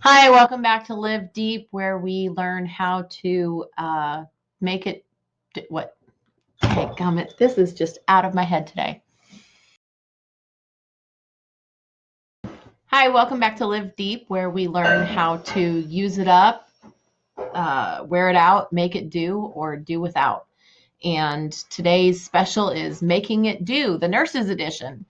Hi, welcome back to Live Deep, where we learn how to make it. What? Hey, gummit, this is just out of my head today. Hi, welcome back to Live Deep, where we learn how to use it up, wear it out, make it do, or do without. And today's special is Making It Do, the Nurses Edition.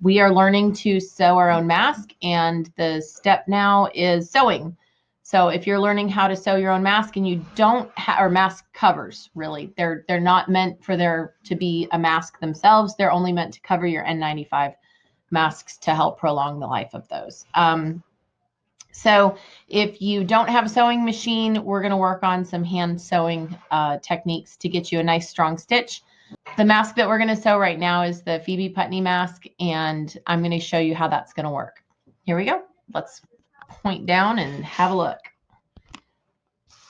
We are learning to sew our own mask, and the step now is sewing. So if you're learning how to sew your own mask and you don't have, or mask covers, really, they're not meant for there to be a mask themselves. They're only meant to cover your N95 masks to help prolong the life of those. So if you don't have a sewing machine, we're going to work on some hand sewing techniques to get you a nice strong stitch. The mask that we're going to sew right now is the Phoebe Putney mask, and I'm going to show you how that's going to work. Here we go. Let's point down and have a look.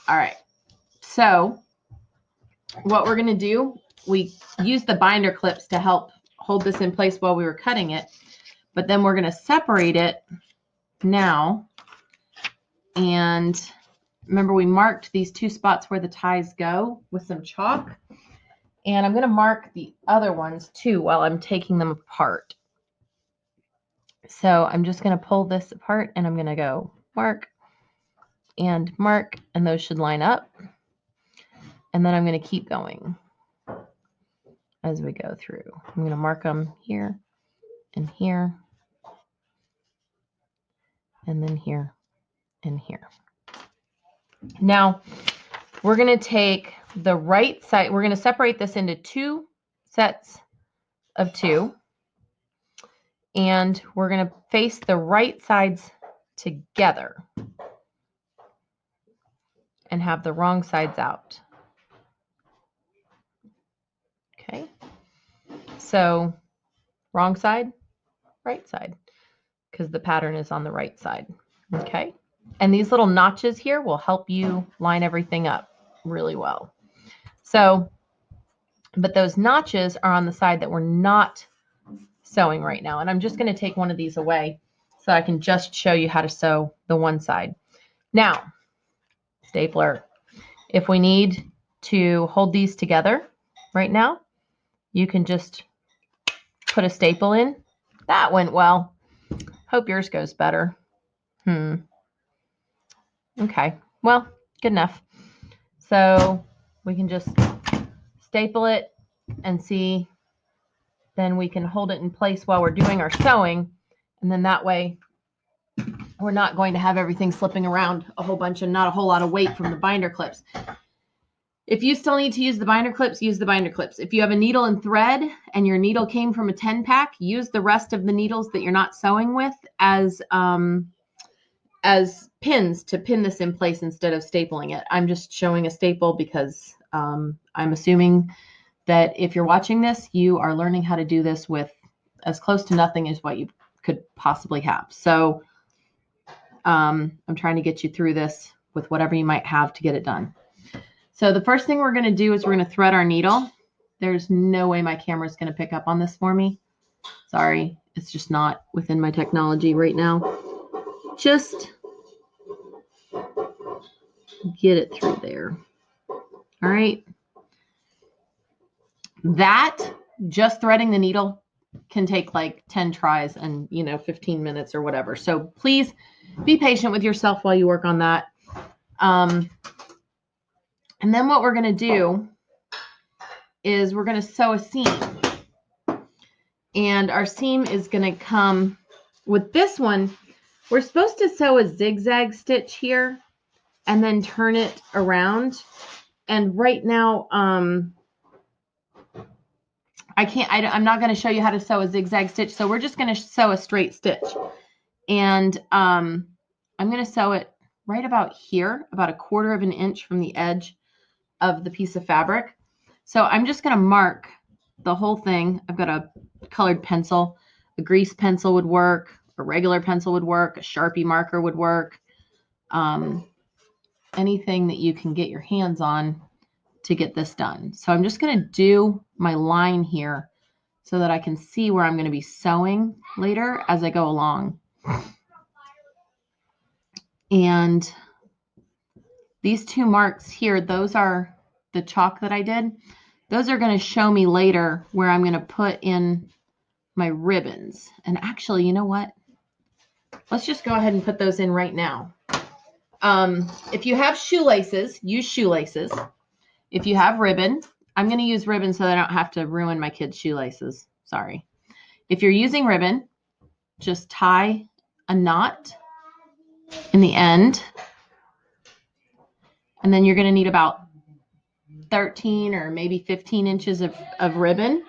All right. So what we're going to do, we use the binder clips to help hold this in place while we were cutting it, but then we're going to separate it now. And remember, we marked these two spots where the ties go with some chalk. And I'm going to mark the other ones too while I'm taking them apart. So I'm just going to pull this apart and I'm going to go mark, and those should line up. And then I'm going to keep going as we go through. I'm going to mark them here and here, and then here and here. Now we're going to take the right side. We're going to separate this into two sets of two. And we're going to face the right sides together and have the wrong sides out. Okay. So wrong side, right side, because the pattern is on the right side. Okay. And these little notches here will help you line everything up really well. So, but those notches are on the side that we're not sewing right now. And I'm just going to take one of these away so I can just show you how to sew the one side. Now, stapler. If we need to hold these together right now, you can just put a staple in. That went well. Hope yours goes better. Okay, well, good enough. So we can just staple it and see. Then we can hold it in place while we're doing our sewing. And then that way we're not going to have everything slipping around a whole bunch and not a whole lot of weight from the binder clips. If you still need to use the binder clips, use the binder clips. If you have a needle and thread and your needle came from a 10-pack, use the rest of the needles that you're not sewing with as pins to pin this in place instead of stapling it. I'm just showing a staple because I'm assuming that if you're watching this, you are learning how to do this with as close to nothing as what you could possibly have. So I'm trying to get you through this with whatever you might have to get it done. So the first thing we're going to do is we're going to thread our needle. There's no way my camera is going to pick up on this for me. Sorry, it's just not within my technology right now. Just get it through there. All right. That, just threading the needle, can take like 10 tries and 15 minutes or whatever. So please be patient with yourself while you work on that. And then what we're going to do is we're going to sew a seam. And our seam is going to come with this one. We're supposed to sew a zigzag stitch here and then turn it around. And right now, I'm not going to show you how to sew a zigzag stitch. So we're just going to sew a straight stitch. And I'm going to sew it right about here, about 1/4 of an inch from the edge of the piece of fabric. So I'm just going to mark the whole thing. I've got a colored pencil. A grease pencil would work. A regular pencil would work. A Sharpie marker would work. Anything that you can get your hands on to get this done. So I'm just going to do my line here so that I can see where I'm going to be sewing later as I go along. And these two marks here, those are the chalk that I did. Those are going to show me later where I'm going to put in my ribbons. And actually, you know what? Let's just go ahead and put those in right now. If you have shoelaces, use shoelaces. If you have ribbon, I'm going to use ribbon so that I don't have to ruin my kids' shoelaces. Sorry. If you're using ribbon, just tie a knot in the end. And then you're going to need about 13 or maybe 15 inches of ribbon.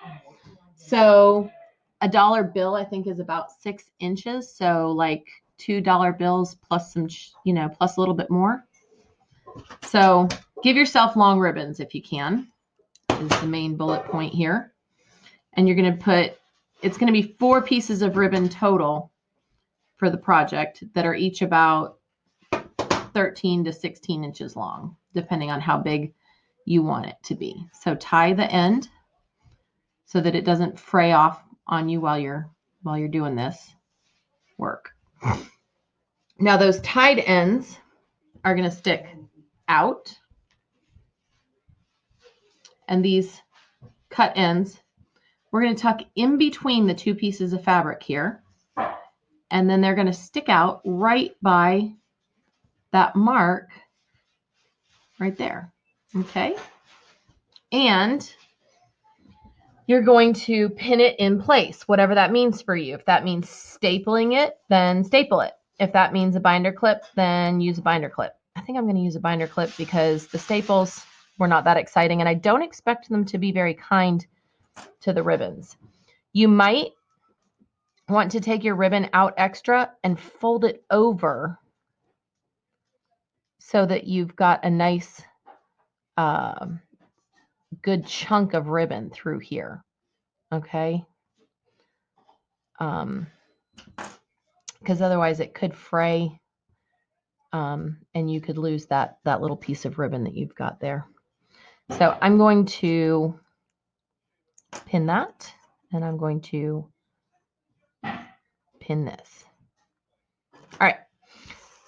So a dollar bill, I think, is about 6 inches. So like $2 bills plus some, plus a little bit more. So give yourself long ribbons if you can, is the main bullet point here. And you're going to put, it's going to be 4 pieces of ribbon total for the project that are each about 13 to 16 inches long, depending on how big you want it to be. So tie the end so that it doesn't fray off on you while you're doing this work. Now those tied ends are going to stick out, and these cut ends we're going to tuck in between the 2 pieces of fabric here, and then they're going to stick out right by that mark right there. Okay, and you're going to pin it in place, whatever that means for you. If that means stapling it, then staple it. If that means a binder clip, then use a binder clip. I think I'm going to use a binder clip because the staples were not that exciting, and I don't expect them to be very kind to the ribbons. You might want to take your ribbon out extra and fold it over so that you've got a nice, good chunk of ribbon through here. Okay. Because otherwise it could fray, and you could lose that little piece of ribbon that you've got there. So I'm going to pin that, and I'm going to pin this. All right.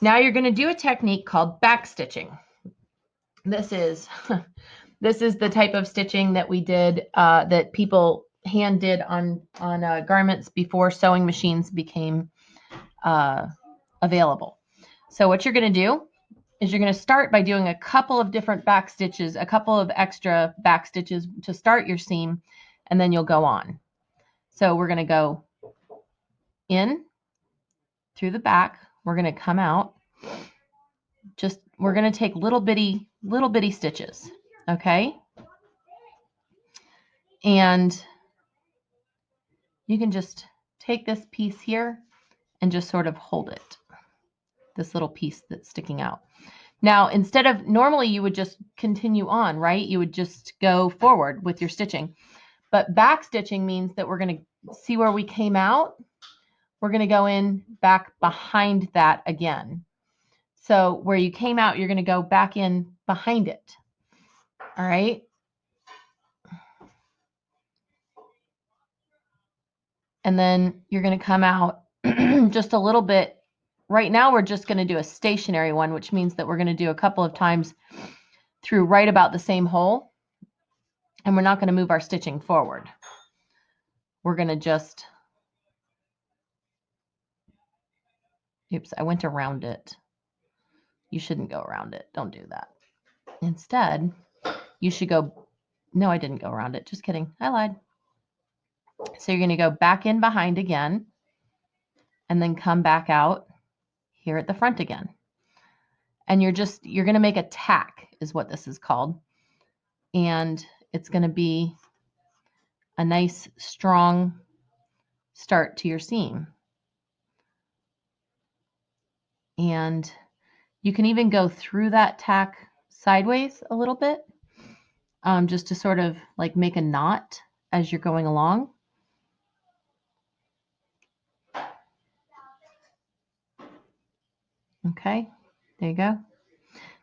Now you're going to do a technique called backstitching. This is the type of stitching that we did, that people hand did on garments before sewing machines became available. So what you're going to do is you're going to start by doing a couple of different back stitches, a couple of extra back stitches to start your seam, and then you'll go on. So we're going to go in through the back. We're going to come out. We're going to take little bitty stitches. Okay. And you can just take this piece here and just sort of hold it. This little piece that's sticking out. Now, normally you would just continue on, right? You would just go forward with your stitching. But back stitching means that we're going to see where we came out. We're going to go in back behind that again. So where you came out, you're going to go back in behind it. All right. And then you're going to come out just a little bit. Right now, we're just going to do a stationary one, which means that we're going to do a couple of times through right about the same hole. And we're not going to move our stitching forward. We're going to just, oops, I went around it. You shouldn't go around it. Don't do that. Instead, you should go, no, I didn't go around it. Just kidding. I lied. So you're going to go back in behind again, and then come back out here at the front again. And you're going to make a tack is what this is called. And it's going to be a nice, strong start to your seam. And you can even go through that tack sideways a little bit, just to sort of like make a knot as you're going along. Okay, there you go.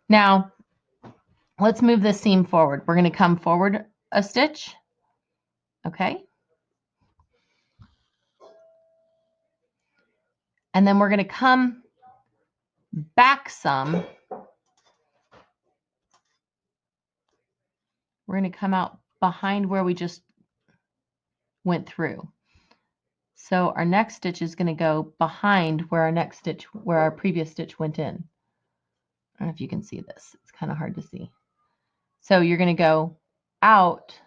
Now, let's move this seam forward. We're going to come forward a stitch. Okay. And then we're going to come back some, we're going to come out behind where we just went through. So our next stitch is going to go behind where our previous stitch went in. I don't know if you can see this. It's kind of hard to see. So you're going to go out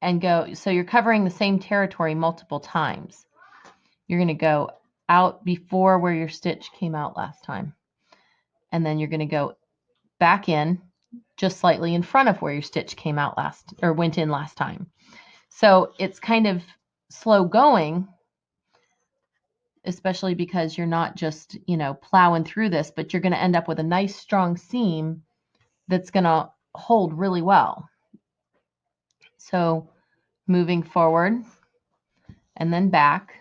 and go, so you're covering the same territory multiple times. You're going to go out before where your stitch came out last time. And then you're going to go back in just slightly in front of where your stitch came out went in last time. So it's kind of slow going, especially because you're not just, plowing through this, but you're going to end up with a nice strong seam that's going to hold really well. So moving forward and then back,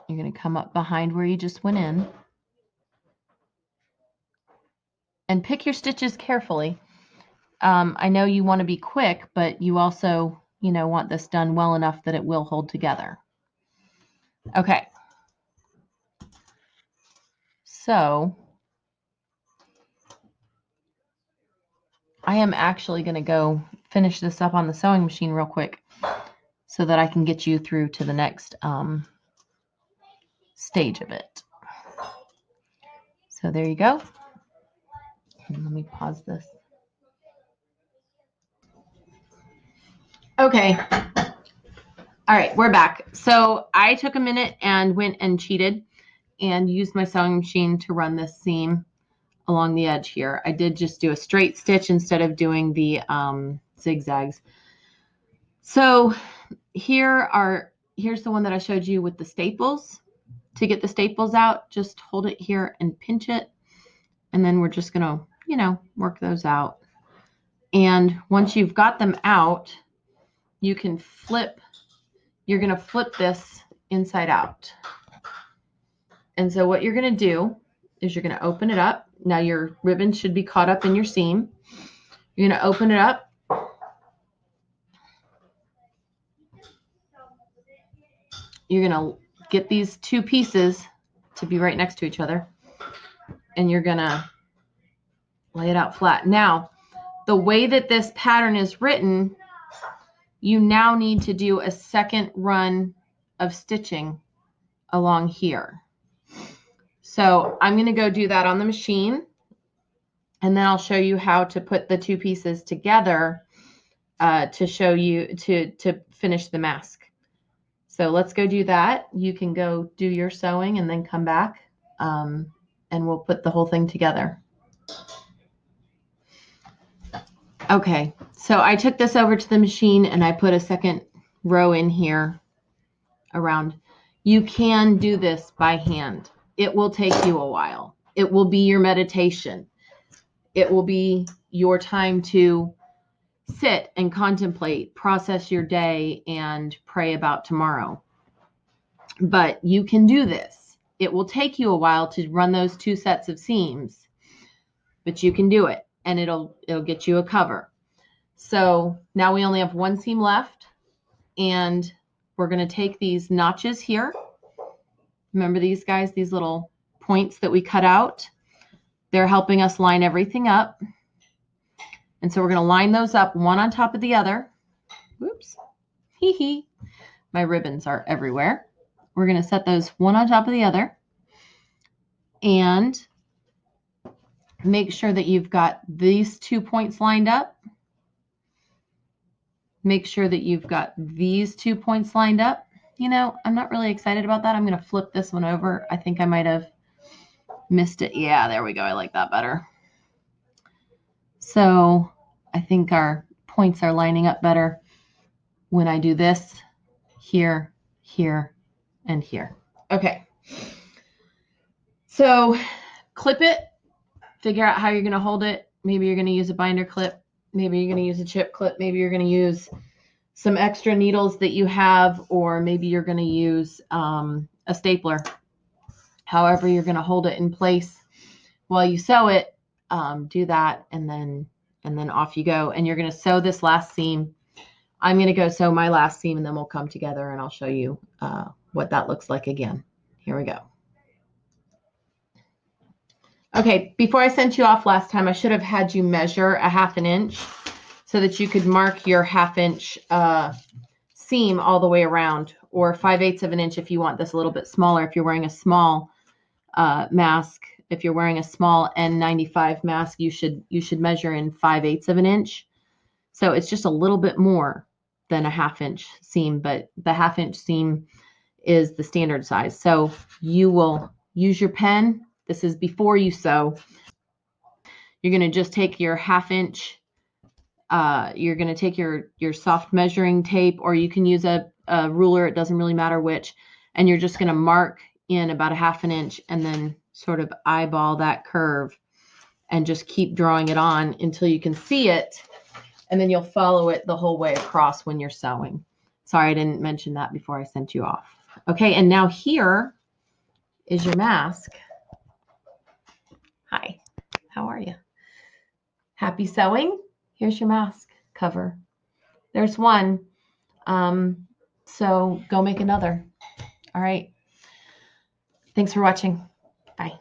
you're going to come up behind where you just went in and pick your stitches carefully. I know you want to be quick, but you also, want this done well enough that it will hold together. Okay. So I am actually going to go finish this up on the sewing machine real quick so that I can get you through to the next stage of it. So there you go. And let me pause this. Okay. All right, we're back. So I took a minute and went and cheated and used my sewing machine to run this seam along the edge here. I did just do a straight stitch instead of doing the zigzags. So here's the one that I showed you with the staples. To get the staples out, just hold it here and pinch it. And then we're just going to, work those out. And once you've got them out, you can you're going to flip this inside out. And so what you're going to do is you're going to open it up. Now your ribbon should be caught up in your seam. You're going to open it up. You're going to get these two pieces to be right next to each other. And you're going to lay it out flat. Now, the way that this pattern is written, you now need to do a second run of stitching along here. So I'm going to go do that on the machine, and then I'll show you how to put the two pieces together to show you to finish the mask. So let's go do that. You can go do your sewing and then come back, and we'll put the whole thing together. Okay, so I took this over to the machine and I put a second row in here around. You can do this by hand. It will take you a while. It will be your meditation. It will be your time to sit and contemplate, process your day, and pray about tomorrow. But you can do this. It will take you a while to run those two sets of seams, but you can do it, and it'll get you a cover. So now we only have one seam left, and we're going to take these notches here. Remember these guys, these little points that we cut out? They're helping us line everything up. And so we're going to line those up one on top of the other. Whoops. Hee hee. My ribbons are everywhere. We're going to set those one on top of the other. And make sure that you've got these 2 points lined up. Make sure that you've got these 2 points lined up. I'm not really excited about that. I'm going to flip this one over. I think I might have missed it. Yeah, there we go. I like that better. So I think our points are lining up better when I do this here, here, and here. Okay. So clip it, figure out how you're going to hold it. Maybe you're going to use a binder clip. Maybe you're going to use a chip clip. Maybe you're going to use some extra needles that you have, or maybe you're going to use a stapler. However you're going to hold it in place while you sew it, do that, and then off you go. And you're going to sew this last seam. I'm going to go sew my last seam, and then we'll come together and I'll show you what that looks like again. Here we go. Okay, before I sent you off last time, I should have had you measure a 1/2 inch so that you could mark your 1/2 inch seam all the way around, or 5/8 of an inch if you want this a little bit smaller. If you're wearing a small mask, if you're wearing a small N95 mask, you should measure in 5/8 of an inch. So it's just a little bit more than a 1/2 inch seam, but the 1/2 inch seam is the standard size. So you will use your pen. This is before you sew. You're going to just take your 1/2 inch. You're going to take your soft measuring tape, or you can use a ruler. It doesn't really matter which. And you're just going to mark in about a 1/2 inch and then sort of eyeball that curve and just keep drawing it on until you can see it. And then you'll follow it the whole way across when you're sewing. Sorry, I didn't mention that before I sent you off. Okay, and now here is your mask. Hi, how are you? Happy sewing? Here's your mask cover. There's one. So go make another. All right. Thanks for watching. Bye.